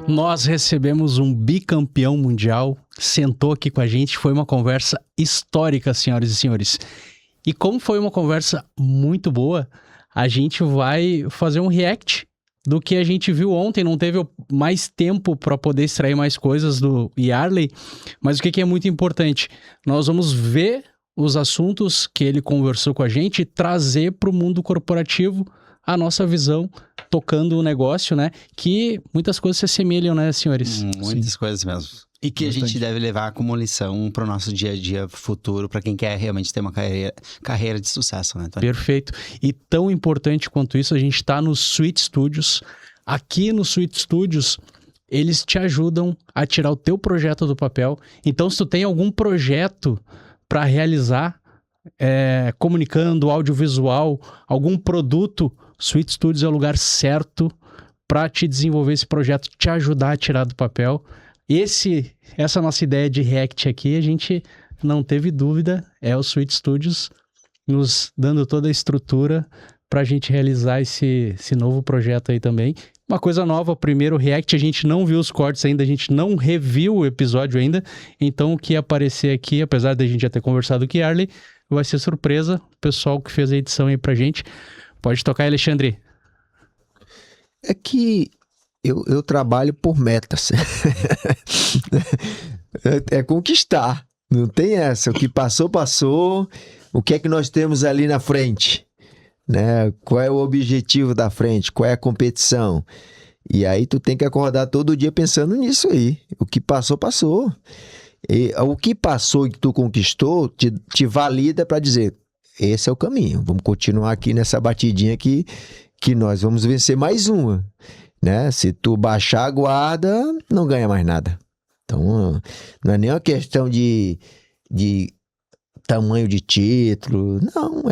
Nós recebemos um bicampeão mundial, sentou aqui com a gente, foi uma conversa histórica, senhoras e senhores. E como foi uma conversa muito boa, a gente vai fazer um react do que a gente viu ontem. Não teve mais tempo para poder extrair mais coisas do Yarley, mas o que é muito importante? Nós vamos ver os assuntos que ele conversou com a gente e trazer para o mundo corporativo a nossa visão, tocando o negócio, né? Que muitas coisas se assemelham, né, senhores? Muitas coisas mesmo. E que a gente deve levar como lição para o nosso dia a dia futuro, para quem quer realmente ter uma carreira de sucesso, né, Tony? Perfeito. E tão importante quanto isso, a gente está no Sweet Studios. Aqui no Sweet Studios, eles te ajudam a tirar o teu projeto do papel. Então, se tu tem algum projeto para realizar, comunicando, audiovisual, algum produto, Sweet Studios é o lugar certo para te desenvolver esse projeto, te ajudar a tirar do papel. Essa nossa ideia de React aqui, a gente não teve dúvida, é o Sweet Studios nos dando toda a estrutura para a gente realizar esse novo projeto aí também. Uma coisa nova, primeiro React, a gente não viu os cortes ainda, a gente não reviu o episódio ainda, então o que aparecer aqui, apesar da gente já ter conversado com o Yarley, vai ser surpresa. O pessoal que fez a edição aí pra gente. Pode tocar, Alexandre. É que eu trabalho por metas. É conquistar. Não tem essa. O que passou, passou. O que é que nós temos ali na frente? Né? Qual é o objetivo da frente? Qual é a competição? E aí tu tem que acordar todo dia pensando nisso aí. O que passou, passou. E o que passou e que tu conquistou te valida para dizer, esse é o caminho. Vamos continuar aqui nessa batidinha que nós vamos vencer mais uma. Né? Se tu baixar a guarda, não ganha mais nada. Então, não é nem uma questão de tamanho de título. Não,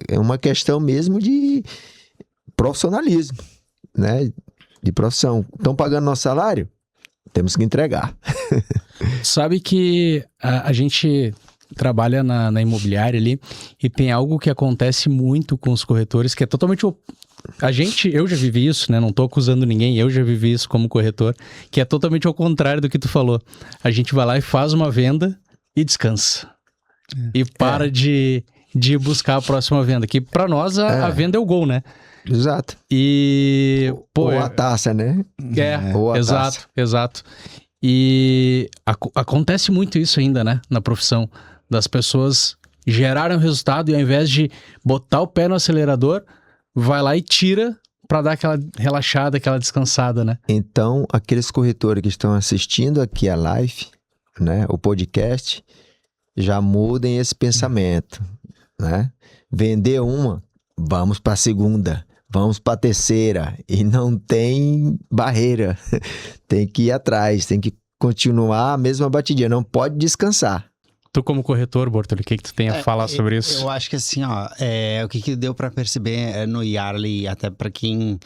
é uma questão mesmo de profissionalismo, né? De profissão. Estão pagando nosso salário? Temos que entregar. Sabe que a gente trabalha na imobiliária ali e tem algo que acontece muito com os corretores, que é totalmente... Eu já vivi isso, né? Não tô acusando ninguém, eu já vivi isso como corretor, que é totalmente ao contrário do que tu falou. A gente vai lá e faz uma venda e descansa. E para de buscar a próxima venda, que para nós a venda é o gol, né? Exato. E... ou a taça, né? Ou a taça. Exato. E acontece muito isso ainda, né? Na profissão, das pessoas gerarem o resultado e ao invés de botar o pé no acelerador, vai lá e tira para dar aquela relaxada, aquela descansada, né? Então, aqueles corretores que estão assistindo aqui a live, né? O podcast, já mudem esse pensamento, né? Vender uma, vamos para a segunda. Vamos para a terceira. E não tem barreira. Tem que ir atrás, tem que continuar a mesma batidinha. Não pode descansar. Tu como corretor, Bortoli, o que tu tem a falar sobre isso? Eu acho que assim, o que deu para perceber no Yarley, até para quem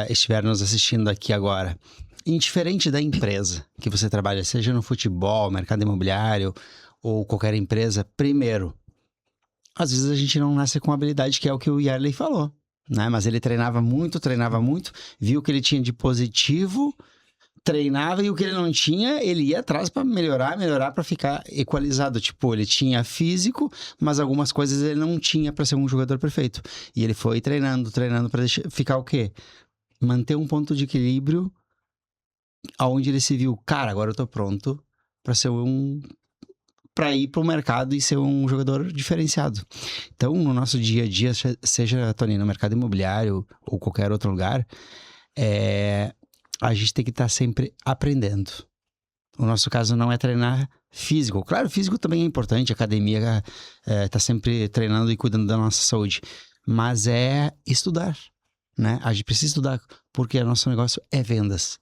estiver nos assistindo aqui agora. Indiferente da empresa que você trabalha, seja no futebol, mercado imobiliário ou qualquer empresa, primeiro, às vezes a gente não nasce com habilidade, que é o que o Yarley falou. Né? Mas ele treinava muito, viu o que ele tinha de positivo, treinava, e o que ele não tinha, ele ia atrás para melhorar para ficar equalizado. Tipo, ele tinha físico, mas algumas coisas ele não tinha para ser um jogador perfeito. E ele foi treinando para ficar o quê? Manter um ponto de equilíbrio aonde ele se viu, cara, agora eu tô pronto para ir para o mercado e ser um jogador diferenciado. Então, no nosso dia a dia, seja, Tony, no mercado imobiliário ou qualquer outro lugar, a gente tem que estar sempre aprendendo. O nosso caso não é treinar físico. Claro, físico também é importante, a academia tá sempre treinando e cuidando da nossa saúde. Mas é estudar, né? A gente precisa estudar porque o nosso negócio é vendas.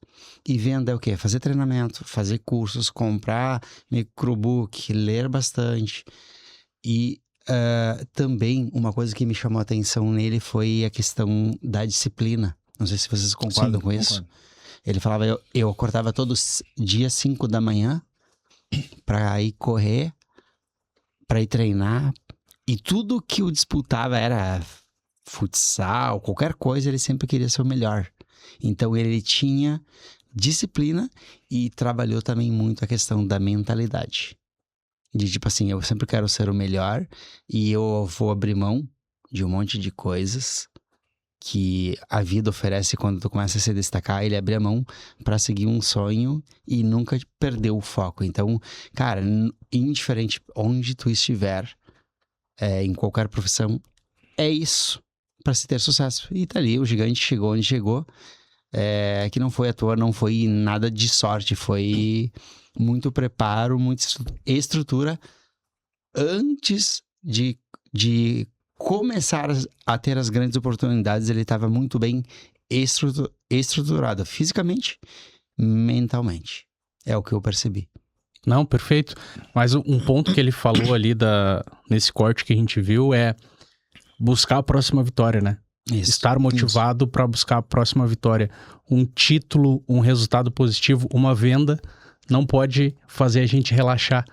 E venda é o quê? Fazer treinamento, fazer cursos, comprar microbook, ler bastante. E também uma coisa que me chamou a atenção nele foi a questão da disciplina. Não sei se vocês concordam com isso. Concordo. Ele falava, eu acordava todos dias 5 da manhã para ir correr, para ir treinar. E tudo que o disputava era futsal, qualquer coisa, ele sempre queria ser o melhor. Então ele tinha disciplina e trabalhou também muito a questão da mentalidade. De tipo assim, eu sempre quero ser o melhor e eu vou abrir mão de um monte de coisas que a vida oferece quando tu começa a se destacar. Ele abre a mão pra seguir um sonho e nunca perdeu o foco. Então, cara, indiferente onde tu estiver, em qualquer profissão, é isso pra se ter sucesso. E tá ali, o gigante chegou onde chegou, que não foi à toa, não foi nada de sorte, foi muito preparo, muita estrutura antes de começar a ter as grandes oportunidades. Ele estava muito bem estruturado, fisicamente, mentalmente. É o que eu percebi. Não, perfeito. Mas um ponto que ele falou ali nesse corte que a gente viu é buscar a próxima vitória, né? Isso, estar motivado para buscar a próxima vitória. Um título, um resultado positivo, uma venda não pode fazer a gente relaxar.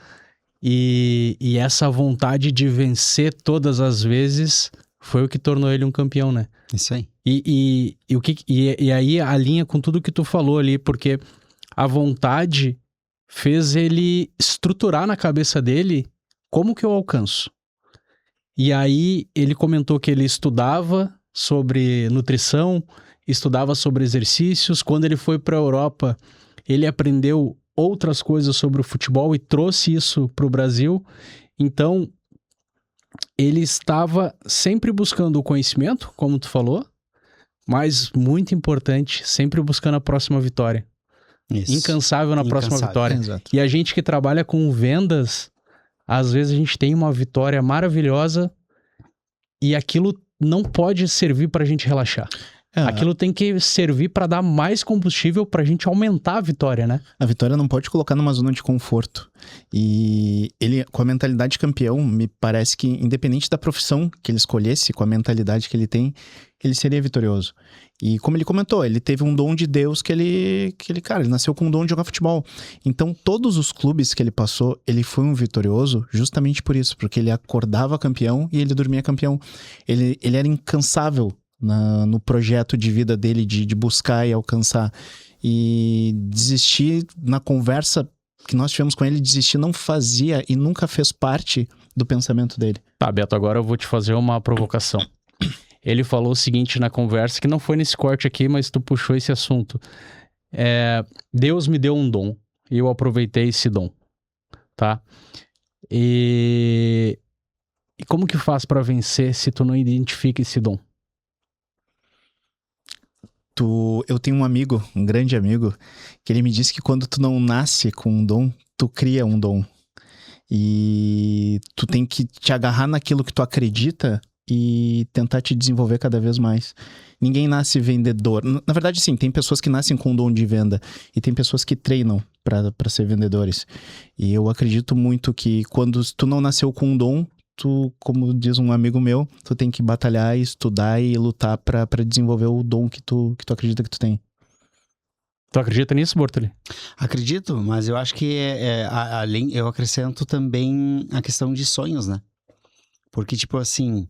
E essa vontade de vencer todas as vezes foi o que tornou ele um campeão, né? Isso aí. E aí alinha com tudo que tu falou ali, porque a vontade fez ele estruturar na cabeça dele como que eu alcanço. E aí ele comentou que ele estudava sobre nutrição, estudava sobre exercícios. Quando ele foi para a Europa, ele aprendeu outras coisas sobre o futebol e trouxe isso para o Brasil. Então, ele estava sempre buscando o conhecimento, como tu falou, mas muito importante, sempre buscando a próxima vitória. Isso. Incansável na próxima vitória. Exato. E a gente que trabalha com vendas, às vezes a gente tem uma vitória maravilhosa e aquilo não pode servir para a gente relaxar. Aquilo tem que servir para dar mais combustível para a gente aumentar a vitória, né? A vitória não pode colocar numa zona de conforto. E ele, com a mentalidade campeão, me parece que, independente da profissão que ele escolhesse, com a mentalidade que ele tem, ele seria vitorioso. E como ele comentou, ele teve um dom de Deus que ele nasceu com um dom de jogar futebol. Então, todos os clubes que ele passou, ele foi um vitorioso justamente por isso, porque ele acordava campeão e ele dormia campeão. Ele era incansável no projeto de vida dele, de buscar e alcançar. E desistir, na conversa que nós tivemos com ele, desistir não fazia e nunca fez parte do pensamento dele. Tá, Beto, agora eu vou te fazer uma provocação. Ele falou o seguinte na conversa, que não foi nesse corte aqui, mas tu puxou esse assunto. Deus me deu um dom e eu aproveitei esse dom, tá? E como que faz pra vencer se tu não identifica esse dom? Eu tenho um amigo, um grande amigo, que ele me disse que quando tu não nasce com um dom, tu cria um dom. E tu tem que te agarrar naquilo que tu acredita e tentar te desenvolver cada vez mais. Ninguém nasce vendedor. Na verdade, sim, tem pessoas que nascem com um dom de venda e tem pessoas que treinam para ser vendedores. E eu acredito muito que quando tu não nasceu com um dom, tu, como diz um amigo meu, tu tem que batalhar, estudar e lutar pra desenvolver o dom que tu acredita que tu tem. Tu acredita nisso, Bortoli? Acredito, mas eu acho que além, eu acrescento também a questão de sonhos, né? Porque, tipo assim,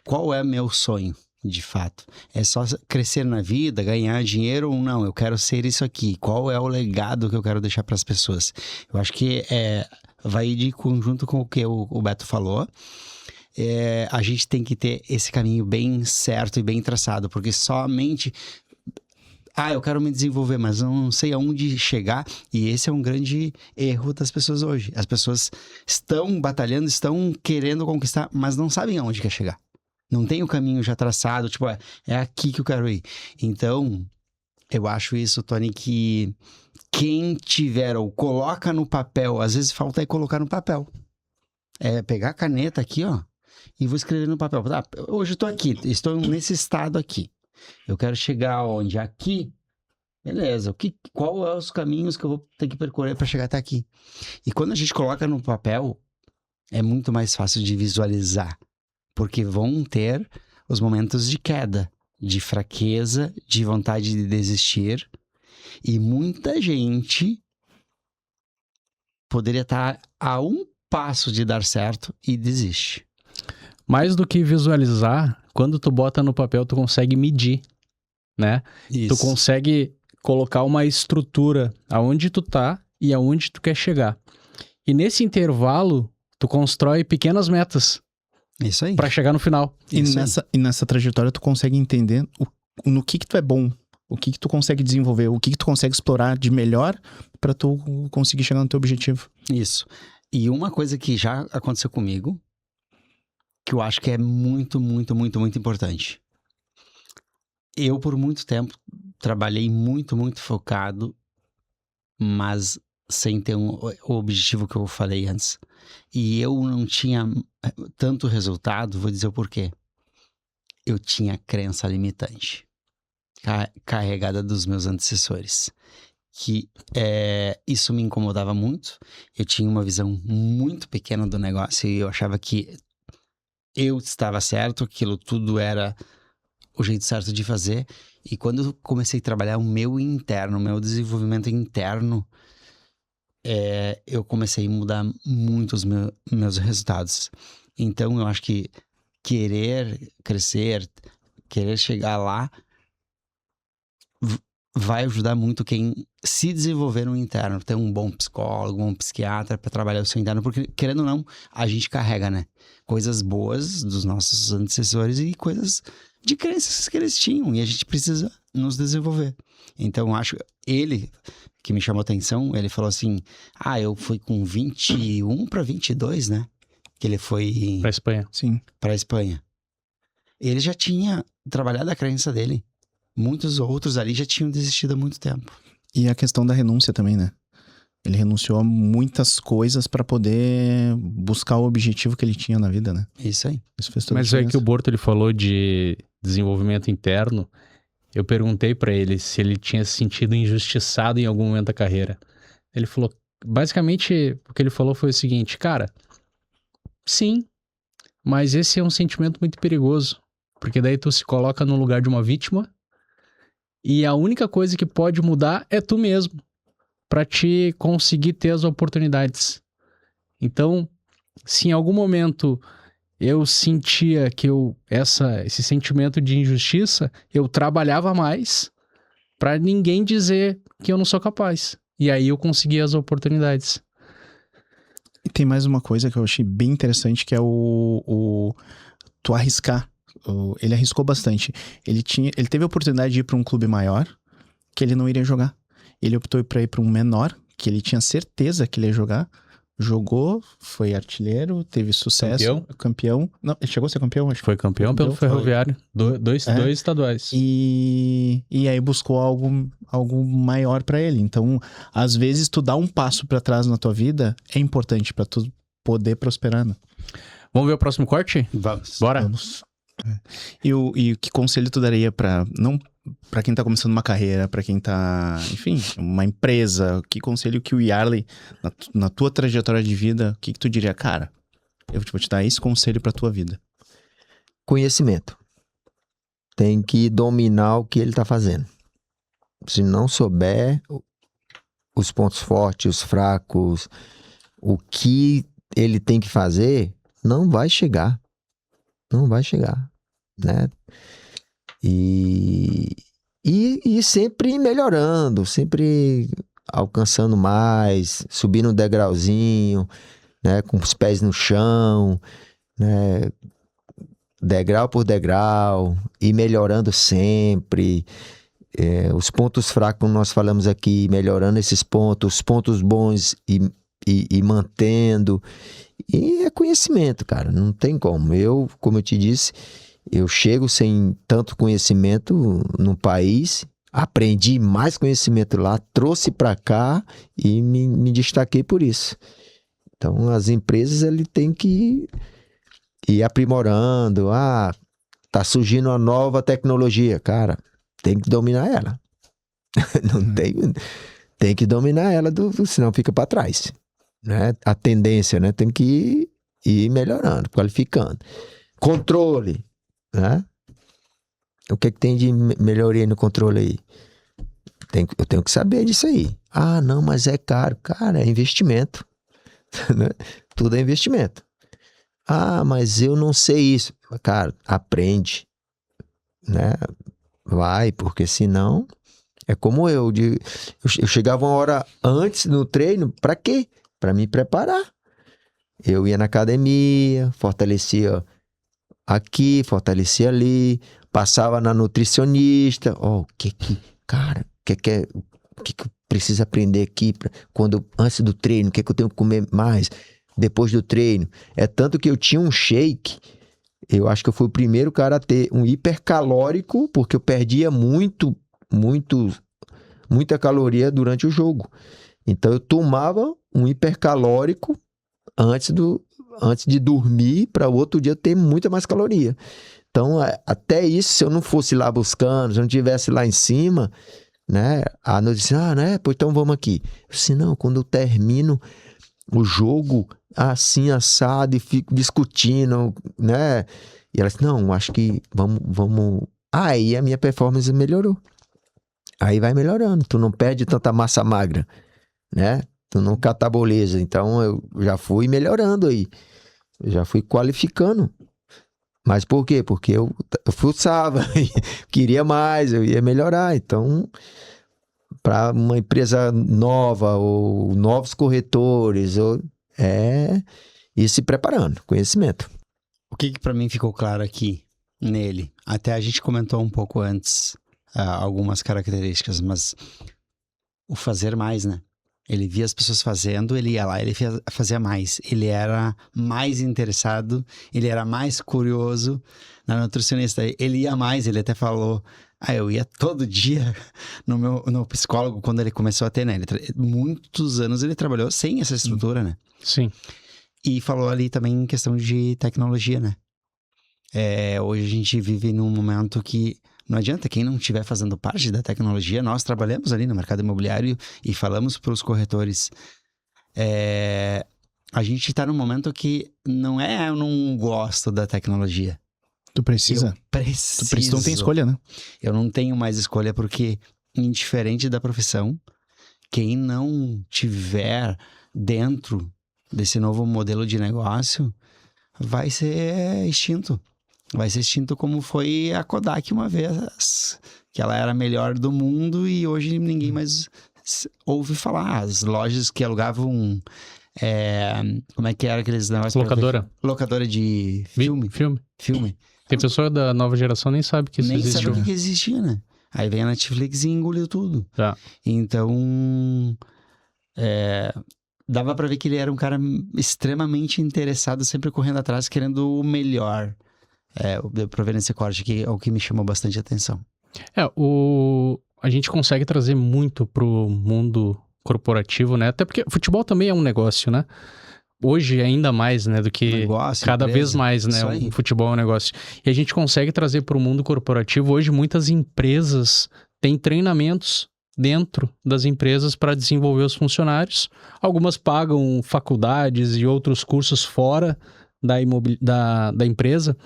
qual é meu sonho, de fato? É só crescer na vida, ganhar dinheiro ou não? Eu quero ser isso aqui. Qual é o legado que eu quero deixar para as pessoas? Eu acho que vai de conjunto com o que o Beto falou. A gente tem que ter esse caminho bem certo e bem traçado, porque somente... eu quero me desenvolver, mas não sei aonde chegar. E esse é um grande erro das pessoas hoje. As pessoas estão batalhando, estão querendo conquistar, mas não sabem aonde quer chegar. Não tem o caminho já traçado, tipo, é aqui que eu quero ir. Então, eu acho isso, Tony, que quem tiver ou coloca no papel, às vezes falta colocar no papel. Pegar a caneta aqui, ó, e vou escrever no papel. Tá, hoje eu tô aqui, estou nesse estado aqui. Eu quero chegar onde? Aqui. Beleza. Qual é os caminhos que eu vou ter que percorrer para chegar até aqui? E quando a gente coloca no papel, é muito mais fácil de visualizar. Porque vão ter os momentos de queda, de fraqueza, de vontade de desistir. E muita gente poderia estar a um passo de dar certo e desiste. Mais do que visualizar, quando tu bota no papel, tu consegue medir, né? Isso. Tu consegue colocar uma estrutura aonde tu tá e aonde tu quer chegar. E nesse intervalo, tu constrói pequenas metas Isso aí. pra chegar no final. E nessa trajetória tu consegue entender no que tu é bom, o que tu consegue desenvolver, o que tu consegue explorar de melhor pra tu conseguir chegar no teu objetivo. Isso. E uma coisa que já aconteceu comigo, que eu acho que é muito, muito, muito, muito importante. Eu, por muito tempo, trabalhei muito, muito focado, mas sem ter o objetivo que eu falei antes. E eu não tinha tanto resultado, vou dizer o porquê. Eu tinha crença limitante, carregada dos meus antecessores. Que isso me incomodava muito. Eu tinha uma visão muito pequena do negócio e eu achava que eu estava certo, aquilo tudo era o jeito certo de fazer. E quando eu comecei a trabalhar o meu interno, o meu desenvolvimento interno, eu comecei a mudar muito os meus resultados. Então, eu acho que querer crescer, querer chegar lá, vai ajudar muito quem se desenvolver no interno, ter um bom psicólogo, um psiquiatra para trabalhar o seu interno, porque, querendo ou não, a gente carrega, né? Coisas boas dos nossos antecessores e coisas de crenças que eles tinham, e a gente precisa nos desenvolver. Então, acho, ele que me chamou a atenção, ele falou assim, eu fui com 21 para 22, né? Que ele foi Pra Espanha. Sim. para Espanha. Ele já tinha trabalhado a crença dele. Muitos outros ali já tinham desistido há muito tempo. E a questão da renúncia também, né? Ele renunciou a muitas coisas pra poder buscar o objetivo que ele tinha na vida, né? Isso aí. Isso fez toda a Mas é diferença. que o Borto ele falou de desenvolvimento interno. Eu perguntei pra ele se ele tinha se sentido injustiçado em algum momento da carreira. Ele falou, basicamente, o que ele falou foi o seguinte, cara, sim, mas esse é um sentimento muito perigoso, porque daí tu se coloca no lugar de uma vítima e a única coisa que pode mudar é tu mesmo, pra te conseguir ter as oportunidades. Então, se em algum momento eu sentia que esse sentimento de injustiça, eu trabalhava mais pra ninguém dizer que eu não sou capaz. E aí eu conseguia as oportunidades. E tem mais uma coisa que eu achei bem interessante, que é tu arriscar. Ele arriscou bastante. Ele teve a oportunidade de ir para um clube maior, que ele não iria jogar. Ele optou para ir para um menor, que ele tinha certeza que ele ia jogar. Jogou, foi artilheiro, teve sucesso. Campeão. Não, ele chegou a ser campeão, acho. Foi campeão pelo Ferroviário. Dois estaduais. E aí buscou algo maior pra ele. Então, às vezes, tu dá um passo pra trás na tua vida é importante pra tu poder prosperar, né? Vamos ver o próximo corte? Vamos. Bora? Vamos. E que conselho tu daria pra quem tá começando uma carreira, pra quem tá, enfim, uma empresa? Que conselho que o Yarley, na tua trajetória de vida, o que tu diria? Cara, eu vou te dar esse conselho pra tua vida. Conhecimento. Tem que dominar o que ele está fazendo. Se não souber os pontos fortes, os fracos, o que ele tem que fazer, não vai chegar. Não vai chegar, né? E sempre melhorando, sempre alcançando mais, subindo um degrauzinho, né? Com os pés no chão, né? Degrau por degrau, e melhorando sempre. Os pontos fracos, como nós falamos aqui, melhorando esses pontos, os pontos bons e mantendo. E é conhecimento, cara, não tem como. Como eu te disse, eu chego sem tanto conhecimento no país, aprendi mais conhecimento lá, trouxe para cá e me destaquei por isso. Então, as empresas, ele tem que ir aprimorando. Tá surgindo uma nova tecnologia, cara, tem que dominar ela. Não tem que dominar ela, senão fica para trás, né? A tendência, né? Tem que ir melhorando, qualificando. Controle, né? O que tem de melhoria no controle aí? Eu tenho que saber disso aí. Não, mas é caro. Cara, é investimento. Né? Tudo é investimento. Mas eu não sei isso. Cara, aprende, né? Vai, porque senão É como eu chegava uma hora antes no treino, pra quê? Pra me preparar. Eu ia na academia, fortalecia aqui, fortalecia ali, passava na nutricionista. Cara, o que eu preciso aprender aqui antes do treino? O que eu tenho que comer mais depois do treino? É tanto que eu tinha um shake. Eu acho que eu fui o primeiro cara a ter um hipercalórico, porque eu perdia muita caloria durante o jogo. Então eu tomava um hipercalórico antes de dormir, para o outro dia ter muita mais caloria. Então, até isso, se eu não fosse lá buscando, se eu não estivesse lá em cima, né? A notícia, né? Pois então vamos aqui. Eu disse, não, quando eu termino o jogo assim, assado, e fico discutindo, né? E ela disse, não, acho que vamos... Aí a minha performance melhorou. Aí vai melhorando, tu não perde tanta massa magra, né? Tu não cataboliza. Então eu já fui melhorando aí. Eu já fui qualificando. Mas por quê? Porque eu fuçava, queria mais, eu ia melhorar. Então, para uma empresa nova ou novos corretores, ir se preparando, conhecimento. O que para mim ficou claro aqui nele? Até a gente comentou um pouco antes algumas características, mas o fazer mais, né? Ele via as pessoas fazendo, ele ia lá, ele fazia mais. Ele era mais interessado, ele era mais curioso na nutricionista. Ele ia mais, ele até falou... eu ia todo dia no psicólogo quando ele começou a ter, né? Muitos anos ele trabalhou sem essa estrutura, né? Sim. E falou ali também em questão de tecnologia, né? Hoje a gente vive num momento que não adianta quem não estiver fazendo parte da tecnologia. Nós trabalhamos ali no mercado imobiliário e falamos para os corretores. A gente está num momento que eu não gosto da tecnologia. Tu precisa. Eu preciso. Tu não tem escolha, né? Eu não tenho mais escolha porque, indiferente da profissão, quem não tiver dentro desse novo modelo de negócio vai ser extinto. Vai ser extinto como foi a Kodak uma vez, que ela era a melhor do mundo e hoje ninguém mais ouve falar. As lojas que alugavam... como é que era aqueles negócios? Locadora. Locadora de filme. Filme. Tem pessoa da nova geração nem sabe que isso existe. Nem sabe o que existia, né? Aí vem a Netflix e engoliu tudo. Tá. Então, dava pra ver que ele era um cara extremamente interessado, sempre correndo atrás, querendo o melhor. Deu pra ver nesse corte que é o que me chamou bastante atenção. A gente consegue trazer muito pro mundo corporativo, né? Até porque futebol também é um negócio, né? Hoje ainda mais, né? Do que negócio, cada empresa. vez mais, né? O futebol é um negócio. E a gente consegue trazer para o mundo corporativo. Hoje muitas empresas têm treinamentos dentro das empresas para desenvolver os funcionários. Algumas pagam faculdades e outros cursos fora da empresa.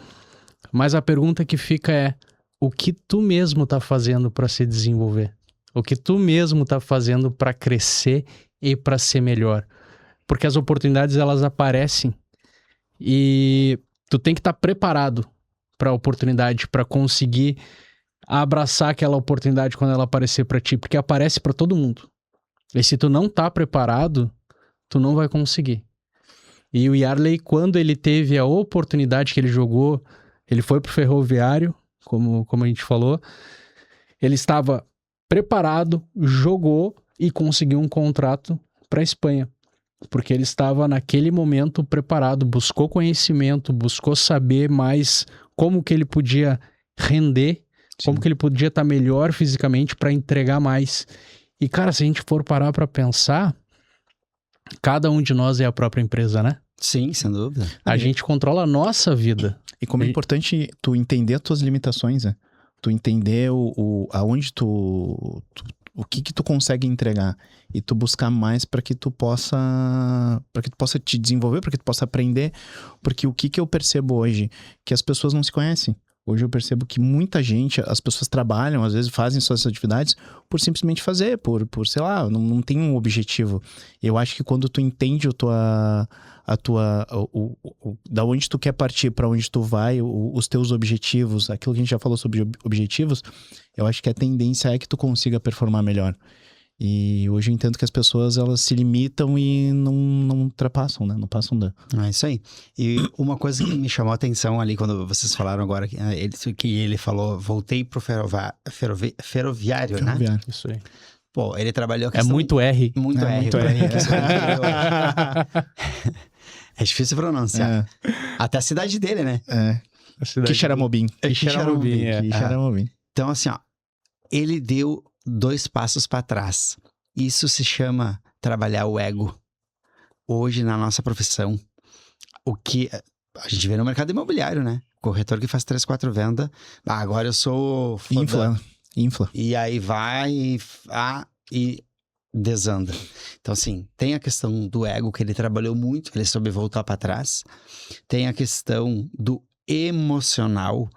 Mas a pergunta que fica é: o que tu mesmo tá fazendo para se desenvolver? O que tu mesmo tá fazendo para crescer e para ser melhor? Porque as oportunidades, elas aparecem e tu tem que estar preparado para a oportunidade, para conseguir abraçar aquela oportunidade quando ela aparecer para ti, porque aparece para todo mundo. E se tu não tá preparado, tu não vai conseguir. E o Yarley, quando ele teve a oportunidade que ele jogou, ele foi pro Ferroviário, como a gente falou, ele estava preparado, jogou e conseguiu um contrato para a Espanha. Porque ele estava naquele momento preparado, buscou conhecimento, buscou saber mais como que ele podia render, como que ele podia estar melhor fisicamente para entregar mais. E, cara, se a gente for parar para pensar, cada um de nós é a própria empresa, né? Sim, sem dúvida. A gente controla a nossa vida. E como é importante tu entender as tuas limitações, né? Tu entender aonde o que tu consegue entregar e tu buscar mais para que tu possa te desenvolver, para que tu possa aprender, porque o que eu percebo hoje que as pessoas não se conhecem. Hoje eu percebo que muita gente, as pessoas trabalham, às vezes fazem suas atividades por simplesmente fazer, por sei lá, não tem um objetivo. Eu acho que quando tu entende da onde tu quer partir, para onde tu vai, os teus objetivos, aquilo que a gente já falou sobre objetivos, eu acho que a tendência é que tu consiga performar melhor. E hoje eu entendo que as pessoas, elas se limitam e não ultrapassam, né? Não passam da... É isso aí. E uma coisa que me chamou a atenção ali, quando vocês falaram agora, que ele falou, voltei pro ferroviário, né? Isso aí. Pô, ele trabalhou... É muito R. Muito R. Muito R. É difícil pronunciar. Até a cidade dele, né? Quixeramobim. Quixeramobim. Então, assim, ó, ele deu 2 passos para trás. Isso se chama trabalhar o ego. Hoje, na nossa profissão, o que a gente vê no mercado imobiliário, né? Corretor que faz 3, 4 vendas. Agora eu sou... Infla. E aí vai e desanda. Então, assim, tem a questão do ego, que ele trabalhou muito, ele soube voltar para trás. Tem a questão do emocional,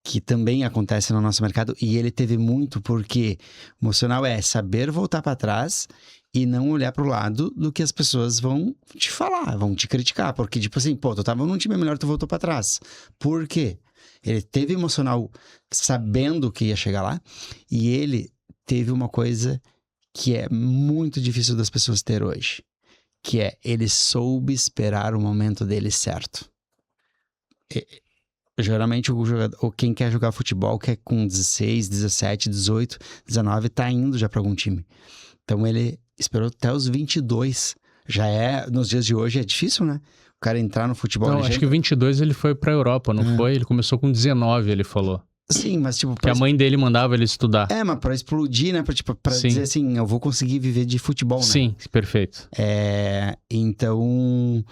que também acontece no nosso mercado, e ele teve muito, porque emocional é saber voltar para trás e não olhar para o lado do que as pessoas vão te falar, vão te criticar, porque tipo assim, pô, tu tava num time melhor, tu voltou para trás. Por quê? Ele teve emocional sabendo que ia chegar lá, e ele teve uma coisa que é muito difícil das pessoas ter hoje, que é, ele soube esperar o momento dele certo. Geralmente quem quer jogar futebol, quer com 16, 17, 18, 19, tá indo já para algum time. Então ele esperou até os 22. Já nos dias de hoje é difícil, né? O cara entrar no futebol... Não, acho que 22 ele foi pra Europa, não foi? Ele começou com 19, ele falou. Sim, mas tipo... Que a mãe dele mandava ele estudar. Mas pra explodir, né? Pra dizer assim, eu vou conseguir viver de futebol, né? Sim, perfeito. Então...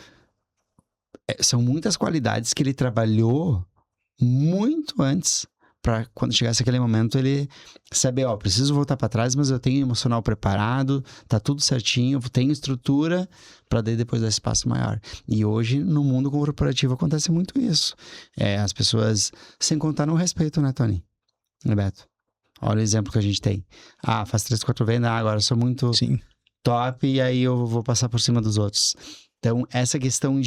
são muitas qualidades que ele trabalhou muito antes, para quando chegasse aquele momento ele saber, preciso voltar para trás, mas eu tenho emocional preparado, tá tudo certinho, tenho estrutura para daí depois dar esse passo maior. E hoje no mundo corporativo acontece muito isso. As pessoas, sem contar no respeito, né, Tony? Né, Beto? Olha o exemplo que a gente tem. Faz 3, 4 vendas, agora eu sou muito top e aí eu vou passar por cima dos outros. Então, essa questão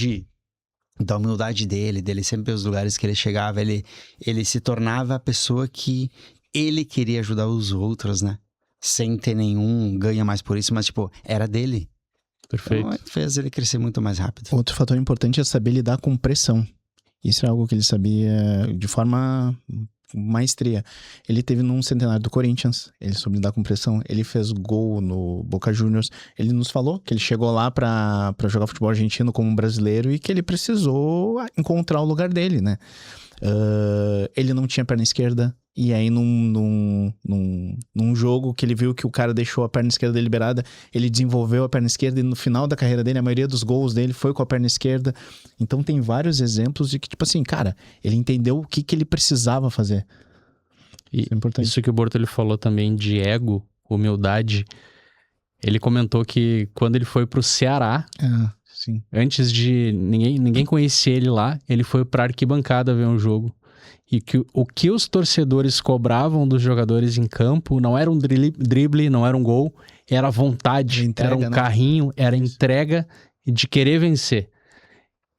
da humildade dele sempre os lugares que ele chegava, ele se tornava a pessoa que ele queria ajudar os outros, né? Sem ter nenhum ganha mais por isso, mas tipo, era dele. Perfeito. Então, fez ele crescer muito mais rápido. Outro fator importante é saber lidar com pressão. Isso é algo que ele sabia de forma maestria. Ele teve num centenário do Corinthians, ele soube lidar com pressão, ele fez gol no Boca Juniors, ele nos falou que ele chegou lá pra jogar futebol argentino como brasileiro e que ele precisou encontrar o lugar dele, né? Ele não tinha perna esquerda, e aí num jogo que ele viu que o cara deixou a perna esquerda dele liberada, ele desenvolveu a perna esquerda e no final da carreira dele, a maioria dos gols dele foi com a perna esquerda. Então tem vários exemplos de que, tipo assim, cara, ele entendeu o que ele precisava fazer. E isso é importante. Isso que o Bortoli falou também de ego, humildade, ele comentou que quando ele foi pro Ceará, antes de ninguém conhecer ele lá, ele foi pra arquibancada ver um jogo. E que o que os torcedores cobravam dos jogadores em campo não era um drible, não era um gol, era vontade, entrega, era um carrinho, era entrega de querer vencer.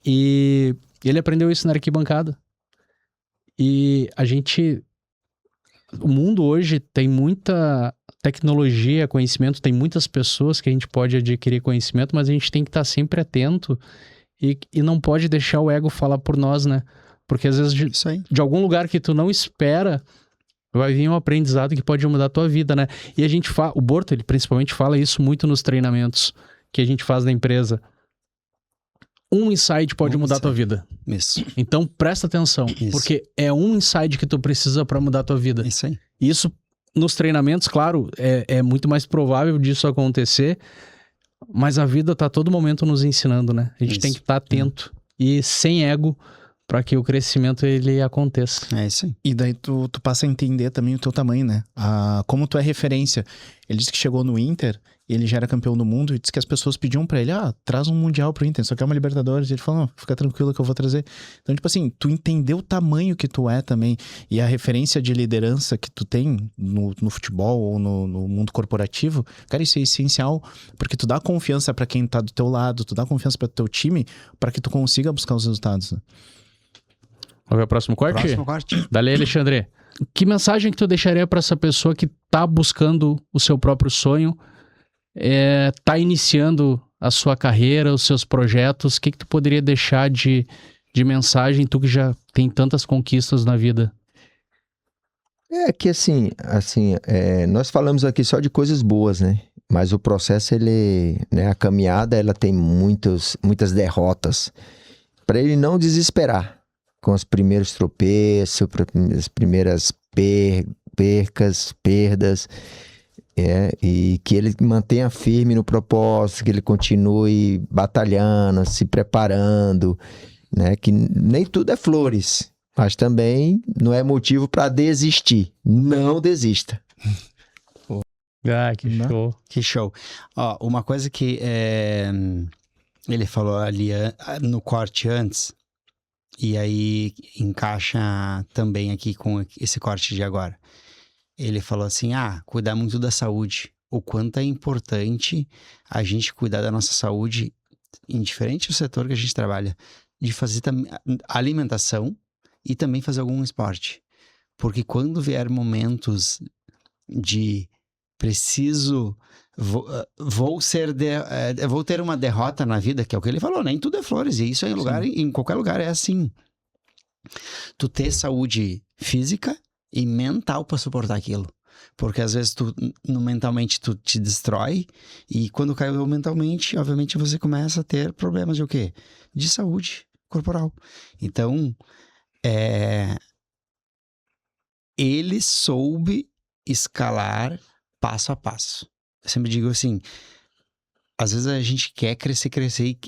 E ele aprendeu isso na arquibancada. E o mundo hoje tem muita tecnologia, conhecimento, tem muitas pessoas que a gente pode adquirir conhecimento, mas a gente tem que estar sempre atento e não pode deixar o ego falar por nós, né? Porque às vezes de algum lugar que tu não espera, vai vir um aprendizado que pode mudar a tua vida, né? E o Borto, ele principalmente fala isso muito nos treinamentos que a gente faz na empresa. Um insight pode mudar a tua vida. Isso. Então presta atenção, porque é um insight que tu precisa para mudar a tua vida. Isso aí. Isso nos treinamentos, claro, é muito mais provável disso acontecer, mas a vida tá a todo momento nos ensinando, né? A gente tem que estar atento e sem ego, para que o crescimento ele aconteça. É isso aí. E daí tu passa a entender também o teu tamanho, né? Como tu é referência. Ele disse que chegou no Inter e ele já era campeão do mundo, e disse que as pessoas pediam pra ele, traz um Mundial pro Inter, só quer uma Libertadores, e ele falou, não, fica tranquilo que eu vou trazer. Então, tipo assim, tu entendeu o tamanho que tu é também, e a referência de liderança que tu tem no futebol ou no mundo corporativo, cara, isso é essencial, porque tu dá confiança pra quem tá do teu lado, tu dá confiança pro teu time, pra que tu consiga buscar os resultados, né? Vamos ver o próximo corte? Próximo corte. Dali, Alexandre. Que mensagem que tu deixaria para essa pessoa que tá buscando o seu próprio sonho, tá iniciando a sua carreira, os seus projetos? O que tu poderia deixar de mensagem, tu que já tem tantas conquistas na vida? É que assim, nós falamos aqui só de coisas boas, né? Mas o processo, né, a caminhada, ela tem muitas derrotas. Para ele não desesperar com os primeiros tropeços, as primeiras perdas, e que ele mantenha firme no propósito, que ele continue batalhando, se preparando, né? Que nem tudo é flores, mas também não é motivo para desistir. Não desista. Que show. Que show. Ó, uma coisa que ele falou ali no corte antes, e aí encaixa também aqui com esse corte de agora. Ele falou assim, cuidar muito da saúde. O quanto é importante a gente cuidar da nossa saúde, indiferente do setor que a gente trabalha, de fazer alimentação e também fazer algum esporte. Porque quando vier momentos de preciso... Vou ter uma derrota na vida, que é o que ele falou, nem tudo é flores, e isso em qualquer lugar é assim. Tu ter saúde física e mental para suportar aquilo, porque às vezes mentalmente tu te destrói, e quando caiu mentalmente, obviamente você começa a ter problemas de o quê? De saúde corporal. Então, ele soube escalar passo a passo. Eu sempre digo assim, às vezes a gente quer crescer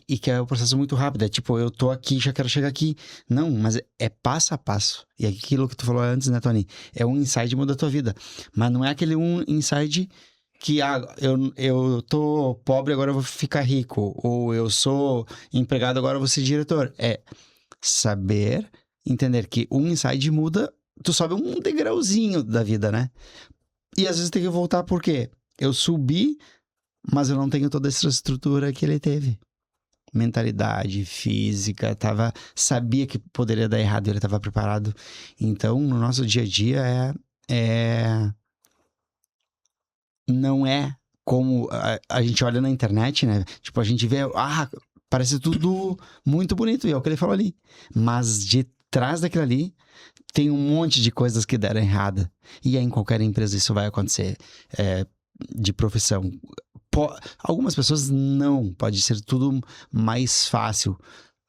e quer um processo muito rápido. É tipo, eu tô aqui, já quero chegar aqui. Não, mas é passo a passo. E aquilo que tu falou antes, né, Tony? É um insight que muda a tua vida. Mas não é aquele um insight que, eu tô pobre, agora eu vou ficar rico. Ou eu sou empregado, agora eu vou ser diretor. É saber, entender que um insight muda, tu sobe um degrauzinho da vida, né? E às vezes tem que voltar, por quê? Eu subi, mas eu não tenho toda essa estrutura que ele teve. Mentalidade, física, sabia que poderia dar errado e ele estava preparado. Então, no nosso dia a dia, não é como a gente olha na internet, né? Tipo, a gente vê, parece tudo muito bonito, e é o que ele falou ali. Mas de trás daquilo ali, tem um monte de coisas que deram errada. E em qualquer empresa isso vai acontecer. De profissão. Algumas pessoas não. Pode ser tudo mais fácil.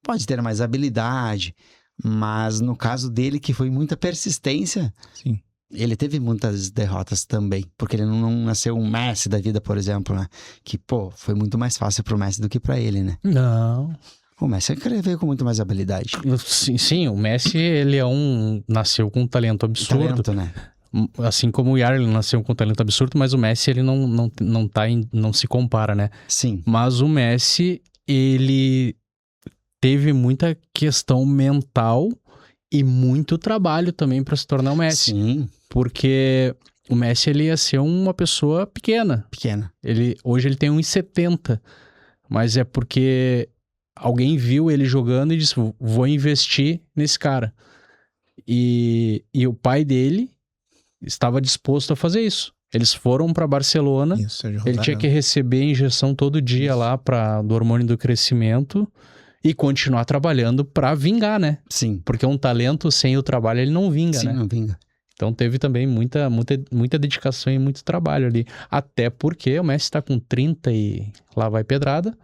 Pode ter mais habilidade. Mas no caso dele, que foi muita persistência, sim, ele teve muitas derrotas também. Porque ele não nasceu um Messi da vida, por exemplo, né? Que, foi muito mais fácil pro Messi do que pra ele, né? Não. O Messi veio com muito mais habilidade. Sim, o Messi, ele nasceu com um talento absurdo. Talento, né? Assim como o Yarley nasceu com um talento absurdo, mas o Messi, ele não se compara, né? Sim. Mas o Messi, ele teve muita questão mental e muito trabalho também para se tornar o Messi. Sim. Porque o Messi, ele ia ser uma pessoa pequena. Hoje ele tem 1,70, mas é porque alguém viu ele jogando e disse, vou investir nesse cara. E o pai dele estava disposto a fazer isso. Eles foram para Barcelona, ele tinha que receber injeção todo dia lá do hormônio do crescimento e continuar trabalhando para vingar, né? Sim. Porque um talento sem o trabalho, ele não vinga, né? Sim, não vinga. Então teve também muita dedicação e muito trabalho ali. Até porque o Messi está com 30 e lá vai pedrada.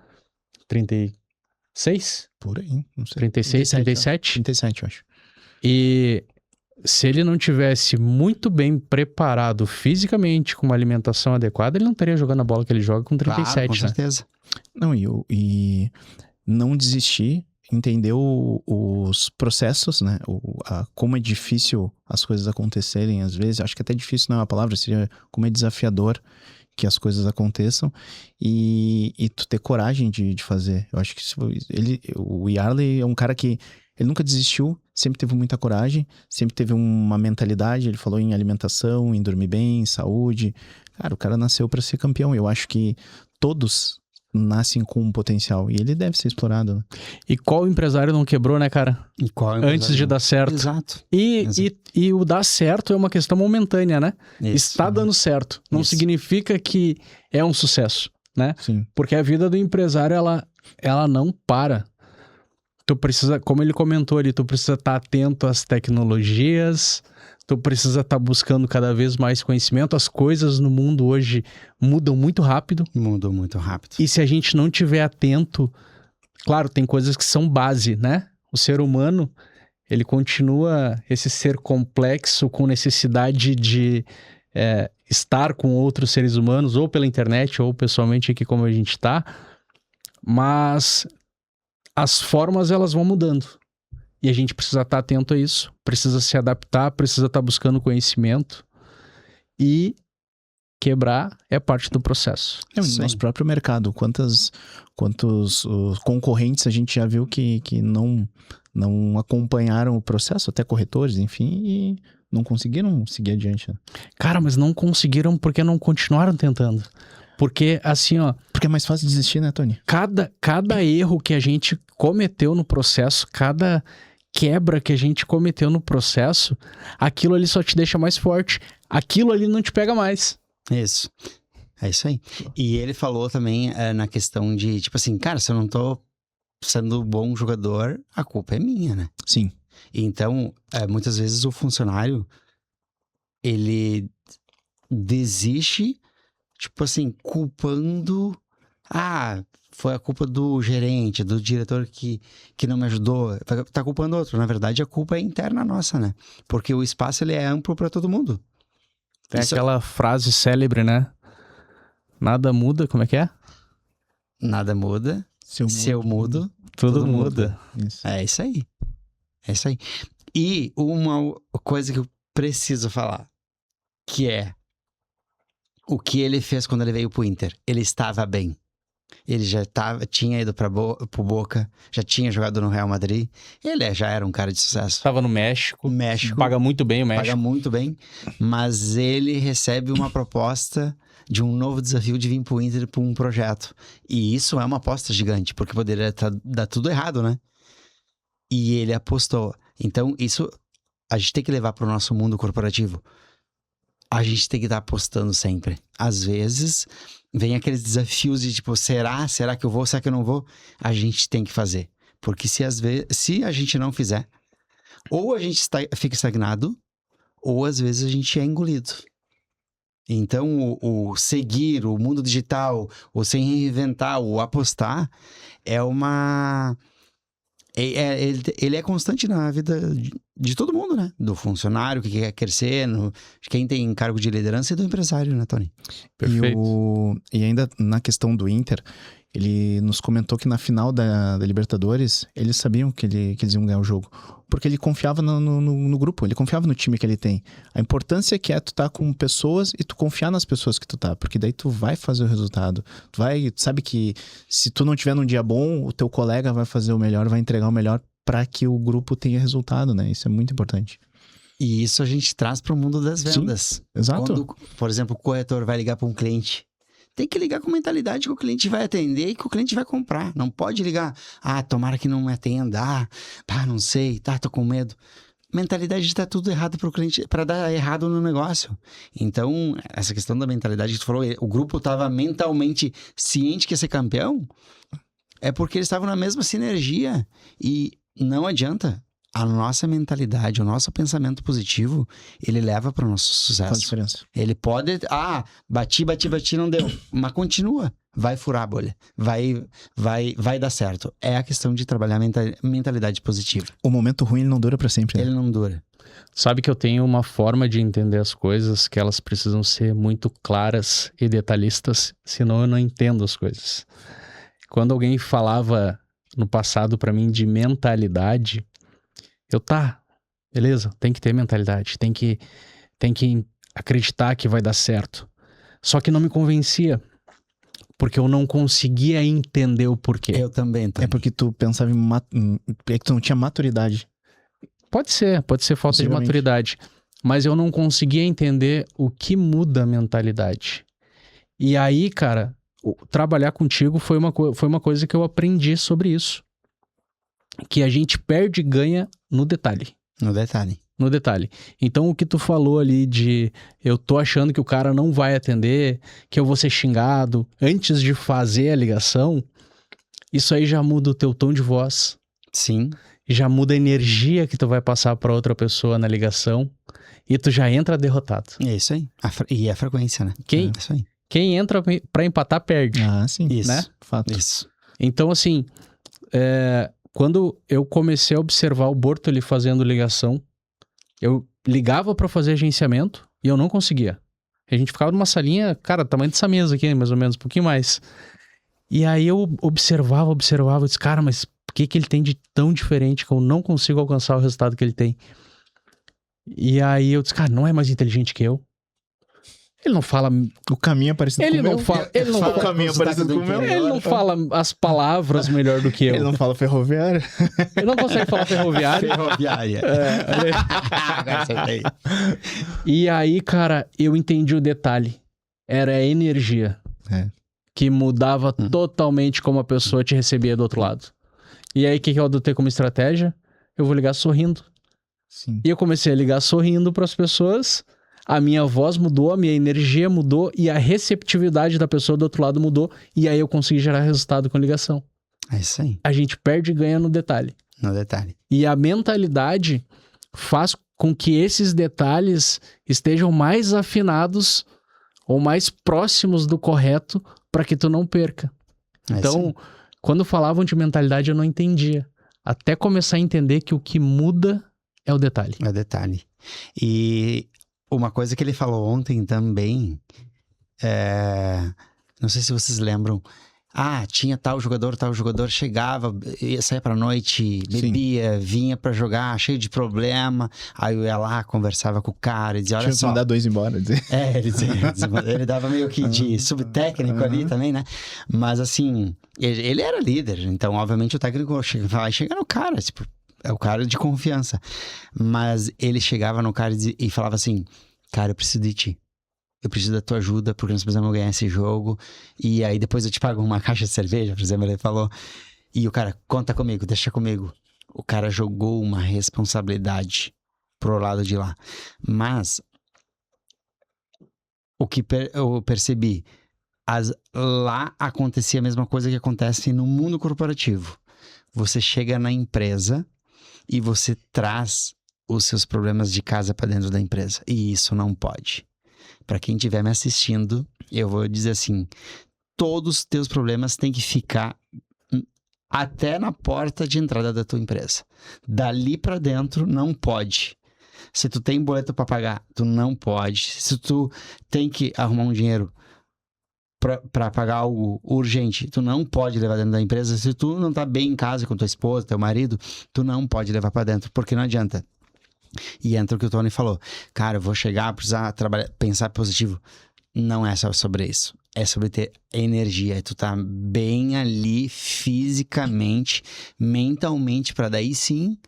36? Por aí, não sei. 36, 37? 37, eu acho. E se ele não tivesse muito bem preparado fisicamente, com uma alimentação adequada, ele não estaria jogando a bola que ele joga com 37, claro, com né? certeza. Não, e não desistir, entender os processos, né? Como é difícil as coisas acontecerem às vezes. Acho que até difícil não é uma palavra, seria como é desafiador. que as coisas aconteçam e tu ter coragem de fazer. Eu acho que o Yarley é um cara que ele nunca desistiu, sempre teve muita coragem, sempre teve uma mentalidade, ele falou em alimentação, em dormir bem, em saúde. Cara, o cara nasceu para ser campeão. Eu acho que todos nascem com um potencial e ele deve ser explorado, né? E qual empresário não quebrou, né, cara? E qual Antes de dar certo. Exato. E o dar certo é uma questão momentânea, né? Isso. Está dando certo. Não Isso. significa que é um sucesso, né? Sim. Porque a vida do empresário, ela não para. Tu precisa, como ele comentou ali, tu precisa estar atento às tecnologias, tu precisa estar buscando cada vez mais conhecimento. As coisas no mundo hoje mudam muito rápido. Mudou muito rápido. E se a gente não tiver atento, claro, tem coisas que são base, né? O ser humano, ele continua esse ser complexo com necessidade de estar com outros seres humanos, ou pela internet, ou pessoalmente aqui como a gente está, mas as formas elas vão mudando. E a gente precisa estar atento a isso, precisa se adaptar, precisa estar buscando conhecimento e quebrar é parte do processo. No nosso próprio mercado, quantos concorrentes a gente já viu que não acompanharam o processo, até corretores, enfim, e não conseguiram seguir adiante. Né? Cara, mas não conseguiram porque não continuaram tentando. Porque, assim, ó... Porque é mais fácil desistir, né, Tony? Cada erro que a gente cometeu no processo, cada quebra que a gente cometeu no processo, aquilo ali só te deixa mais forte. Aquilo ali não te pega mais. Isso. É isso aí. E ele falou também na questão de, tipo assim, cara, se eu não tô sendo bom jogador, a culpa é minha, né? Sim. Então, muitas vezes o funcionário, ele desiste, tipo assim, culpando... foi a culpa do gerente, do diretor que não me ajudou. Tá culpando outro. Na verdade, a culpa é interna nossa, né? Porque o espaço, ele é amplo para todo mundo. Tem aquela frase célebre, né? Nada muda, como é que é? Nada muda. Se eu mudo, tudo muda. Isso. É isso aí. É isso aí. E uma coisa que eu preciso falar, que é o que ele fez quando ele veio pro Inter. Ele estava bem. Ele já tinha ido pro Boca, já tinha jogado no Real Madrid. Ele já era um cara de sucesso. Estava no México. México. Paga muito bem o México. Paga muito bem. Mas ele recebe uma proposta de um novo desafio de vir pro Inter pra um projeto. E isso é uma aposta gigante, porque poderia dar tudo errado, né? E ele apostou. Então, isso a gente tem que levar pro nosso mundo corporativo. A gente tem que estar apostando sempre. Às vezes, vem aqueles desafios de tipo, será que eu vou, será que eu não vou? A gente tem que fazer. Porque se a gente não fizer, ou a gente fica estagnado, ou às vezes a gente é engolido. Então, o seguir, o mundo digital, o se reinventar, o apostar, é uma... Ele é constante na vida de todo mundo, né? Do funcionário que quer crescer, de quem tem cargo de liderança e do empresário, né, Tony? Perfeito. E ainda na questão do Inter, ele nos comentou que na final da Libertadores, eles sabiam que eles iam ganhar o jogo. Porque ele confiava no grupo, ele confiava no time que ele tem. A importância que é tu estar com pessoas e tu confiar nas pessoas que tu tá. Porque daí tu vai fazer o resultado. Tu sabe que se tu não tiver num dia bom, o teu colega vai fazer o melhor, vai entregar o melhor para que o grupo tenha resultado, né? Isso é muito importante. E isso a gente traz para o mundo das vendas. Sim, exato. Quando, por exemplo, o corretor vai ligar para um cliente, tem que ligar com mentalidade que o cliente vai atender e que o cliente vai comprar. Não pode ligar, tomara que não me atenda, não sei, tô com medo. Mentalidade de tá tudo errado para o cliente, para dar errado no negócio. Então, essa questão da mentalidade que tu falou, o grupo estava mentalmente ciente que ia ser campeão, é porque eles estavam na mesma sinergia. E não adianta. A nossa mentalidade, o nosso pensamento positivo, ele leva para o nosso sucesso. Faz diferença. Ele pode... bati, não deu. Mas continua. Vai furar a bolha. Vai dar certo. É a questão de trabalhar a mentalidade positiva. O momento ruim, ele não dura para sempre, né? Ele não dura. Sabe que eu tenho uma forma de entender as coisas que elas precisam ser muito claras e detalhistas, senão eu não entendo as coisas. Quando alguém falava no passado para mim de mentalidade... beleza, tem que ter mentalidade, tem que acreditar que vai dar certo. Só que não me convencia. Porque eu não conseguia entender o porquê. Eu também, Tony. É porque tu pensava é que tu não tinha maturidade. Pode ser falta de Possivelmente. maturidade. Mas eu não conseguia entender o que muda a mentalidade. E aí, cara, trabalhar contigo foi uma coisa que eu aprendi sobre isso. Que a gente perde e ganha no detalhe. No detalhe. No detalhe. Então, o que tu falou ali de eu tô achando que o cara não vai atender, que eu vou ser xingado antes de fazer a ligação, isso aí já muda o teu tom de voz, Sim. já muda a energia que tu vai passar pra outra pessoa na ligação e tu já entra derrotado. É isso aí. E a frequência, né? Quem- É isso aí. Quem entra pra empatar perde. Ah, sim. Isso. Né? Fato. Isso. Então, assim, quando eu comecei a observar o Bortoli fazendo ligação, eu ligava pra fazer agenciamento e eu não conseguia. A gente ficava numa salinha, cara, tamanho dessa mesa aqui, mais ou menos, um pouquinho mais. E aí eu observava, eu disse, cara, mas o que ele tem de tão diferente que eu não consigo alcançar o resultado que ele tem? E aí eu disse, cara, não é mais inteligente que eu. Ele não fala... O caminho é parecido Ele com o não meu. fala... Ele não, O caminho é parecido com o meu. ele não fala as palavras melhor do que eu. Ele não fala ferroviário. Ele não consegue falar ferroviário. Ferroviária. Agora acertei. E aí, cara, eu entendi o detalhe. Era a energia. É. Que mudava totalmente como a pessoa te recebia do outro lado. E aí, o que eu adotei como estratégia? Eu vou ligar sorrindo. Sim. E eu comecei a ligar sorrindo para as pessoas. A minha voz mudou, a minha energia mudou e a receptividade da pessoa do outro lado mudou. E aí eu consegui gerar resultado com a ligação. É isso aí. A gente perde e ganha no detalhe. No detalhe. E a mentalidade faz com que esses detalhes estejam mais afinados ou mais próximos do correto para que tu não perca. É isso Então, aí. quando falavam de mentalidade, eu não entendia. Até começar a entender que o que muda é o detalhe. É detalhe. E uma coisa que ele falou ontem também, não sei se vocês lembram, tinha tal jogador chegava, saía pra noite, bebia, vinha pra jogar, cheio de problema, aí eu ia lá, conversava com o cara e dizia, olha Tinha que só... mandar 2 embora. Dizer. Ele dava meio que de subtécnico ali também, né? Mas assim, ele era líder, então obviamente o técnico vai chegar no cara, tipo, é o cara de confiança. Mas ele chegava no cara e falava assim, cara, eu preciso de ti. Eu preciso da tua ajuda, porque nós precisamos ganhar esse jogo. E aí depois eu te pago uma caixa de cerveja, por exemplo, ele falou. E o cara, conta comigo, deixa comigo. O cara jogou uma responsabilidade pro lado de lá. Mas o que eu percebi, lá acontecia a mesma coisa que acontece no mundo corporativo. Você chega na empresa e você traz os seus problemas de casa para dentro da empresa. E isso não pode. Para quem estiver me assistindo, eu vou dizer assim, todos os teus problemas têm que ficar até na porta de entrada da tua empresa. Dali para dentro não pode. Se tu tem boleto para pagar, tu não pode. Se tu tem que arrumar um dinheiro para pagar algo urgente, tu não pode levar dentro da empresa. Se tu não tá bem em casa com tua esposa, teu marido, tu não pode levar para dentro, porque não adianta. E entra o que o Tony falou. Cara, eu vou chegar, precisar trabalhar, pensar positivo. Não é só sobre isso. É sobre ter energia. É tu tá bem ali fisicamente, mentalmente, para daí sim,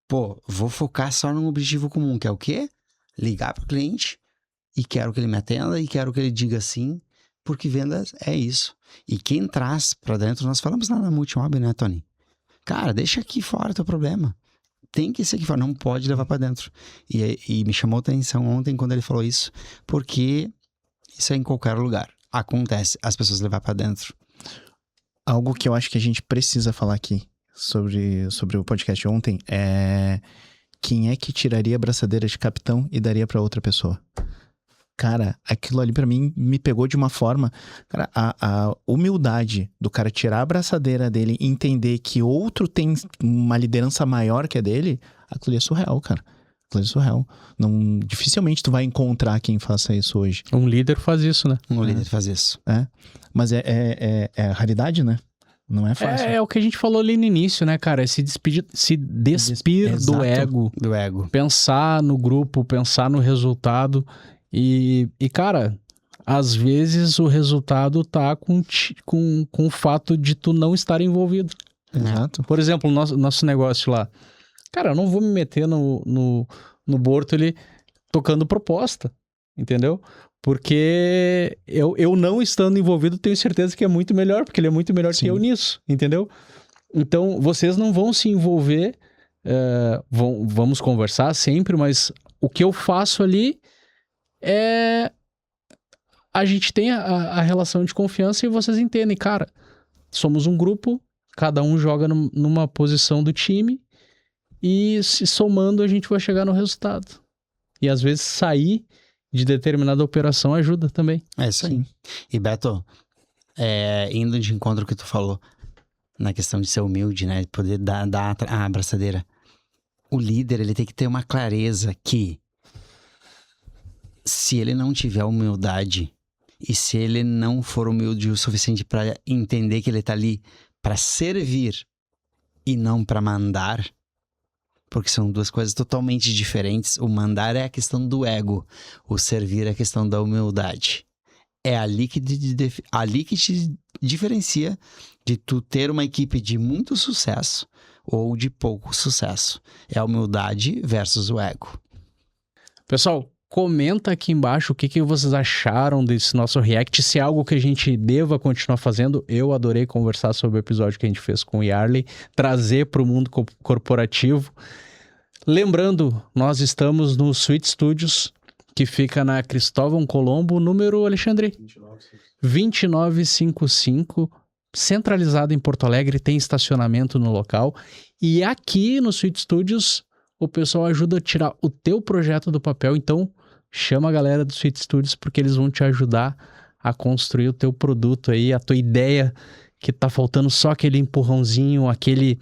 vou focar só num objetivo comum, que é o quê? Ligar pro cliente e quero que ele me atenda e quero que ele diga sim, porque vendas é isso. E quem traz para dentro, nós falamos lá na Multimob, né, Tony? Cara, deixa aqui fora o teu problema. Tem que ser aqui fora, não pode levar para dentro. E me chamou a atenção ontem quando ele falou isso, porque isso é em qualquer lugar. Acontece, as pessoas levar para dentro. Algo que eu acho que a gente precisa falar aqui sobre o podcast de ontem é quem é que tiraria a braçadeira de capitão e daria para outra pessoa. Cara, aquilo ali pra mim me pegou de uma forma... Cara, a humildade do cara tirar a braçadeira dele e entender que outro tem uma liderança maior que a dele, aquilo ali é surreal, cara. Aquilo ali é surreal. Dificilmente tu vai encontrar quem faça isso hoje. Um líder faz isso, né? Um líder faz isso. Mas é raridade, né? Não é fácil. É o que a gente falou ali no início, né, cara? É se despir do Exato. ego. Do ego. Pensar no grupo, pensar no resultado. E cara, às vezes o resultado tá com o fato de tu não estar envolvido. Exato. Por exemplo, o nosso negócio lá. Cara, eu não vou me meter no Bortoli tocando proposta, entendeu? Porque eu não estando envolvido, tenho certeza que é muito melhor, porque ele é muito melhor que eu nisso, entendeu? Então, vocês não vão se envolver, vamos conversar sempre, mas o que eu faço ali é... A gente tem a relação de confiança e vocês entendem, cara, somos um grupo, cada um joga numa posição do time e se somando a gente vai chegar no resultado. E às vezes sair de determinada operação ajuda também. É isso aí. E Beto, indo de encontro ao que tu falou, na questão de ser humilde, né? De poder dar a abraçadeira. O líder, ele tem que ter uma clareza que se ele não tiver humildade e se ele não for humilde o suficiente para entender que ele tá ali para servir e não para mandar, porque são duas coisas totalmente diferentes. O mandar é a questão do ego, o servir é a questão da humildade. É ali que te diferencia de tu ter uma equipe de muito sucesso ou de pouco sucesso. É a humildade versus o ego. Pessoal, comenta aqui embaixo o que vocês acharam desse nosso react, se é algo que a gente deva continuar fazendo. Eu adorei conversar sobre o episódio que a gente fez com o Yarley, trazer para o mundo corporativo. Lembrando, nós estamos no Suite Studios, que fica na Cristóvão Colombo, número, Alexandre? 2955, centralizado em Porto Alegre, tem estacionamento no local. E aqui no Suite Studios, o pessoal ajuda a tirar o teu projeto do papel, então chama a galera do Suite Studios, porque eles vão te ajudar a construir o teu produto aí, a tua ideia, que tá faltando só aquele empurrãozinho, aquele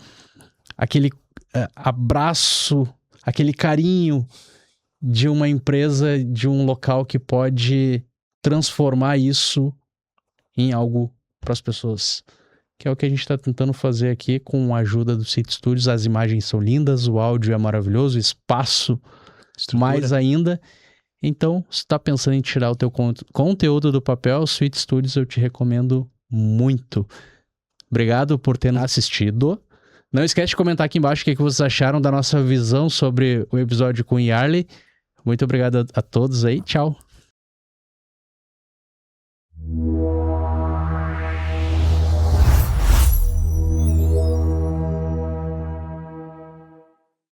abraço, aquele carinho de uma empresa, de um local que pode transformar isso em algo para as pessoas. Que é o que a gente está tentando fazer aqui com a ajuda do Suite Studios. As imagens são lindas, o áudio é maravilhoso, o espaço mais ainda. Então, se está pensando em tirar o teu conteúdo do papel, Suite Studios eu te recomendo muito. Obrigado por ter assistido. Não esquece de comentar aqui embaixo o que vocês acharam da nossa visão sobre o episódio com o Yarley. Muito obrigado a todos aí. Tchau.